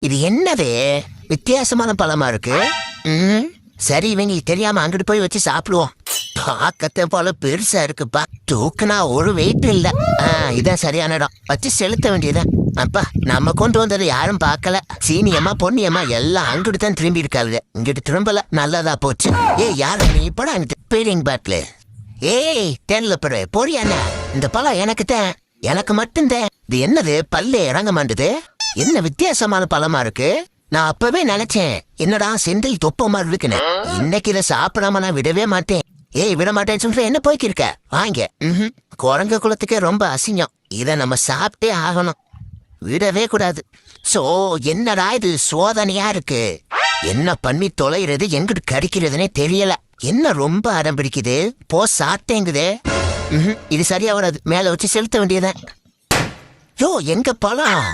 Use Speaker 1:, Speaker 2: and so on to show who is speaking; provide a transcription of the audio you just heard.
Speaker 1: இது என்னது வித்தியாசமான பழமா இருக்கு. சரி, இவங்களுக்கு தெரியாம அங்கிட்டு போய் வச்சு சாப்பிடுவோம். பாக்கத்தை போல பெருசா இருக்குப்பா. தூக்குனா ஒரு வெயிட் இல்ல. இதான் சரியான இடம். வச்சு செலுத்த வேண்டியதான். அப்பா, நம்ம கொண்டு வந்தது யாரும் பார்க்கல. சீனியம்மா பொன்னியம்மா எல்லாம் அங்கிட்டு தான் திரும்பி இருக்காங்க. இங்கிட்டு திரும்பல. நல்லதா போச்சு. யாரு நீ படா பீலிங் பாட்ல. தெரியல பெரு பொரியாண்ண. இந்த பழம் எனக்கு தான். எனக்கு மட்டும்தான். இது என்னது பல்லே இறங்க மாட்டுது. என்ன வித்தியாசமான பழமா இருக்கு. நான் அப்பவே நினைச்சேன் என்னடா செந்தில் தொப்ப மாதிரி இருக்குன்னு. இன்னைக்கு இதை சாப்பிடாம நான் விடவே மாட்டேன். விட மாட்டேன்னு சொல்ற என்ன போய்க்கிருக்க. வாங்க. குரங்கு குலத்துக்கே ரொம்ப அசிங்கம். இதை நம்ம சாப்பிட்டே ஆகணும். விடவே கூடாது. சோ என்னடா இது சோதனையா இருக்கு. என்ன பண்ணி தொலைகிறது எங்கிட்டு கடிக்கிறதுனே தெரியல. என்ன ரொம்ப அடம் பிடிக்குது. போ சாப்பிட்டேங்குது. இது சரியா வராது. மேல வச்சு செலுத்த வேண்டியதான். எங்க பழம்.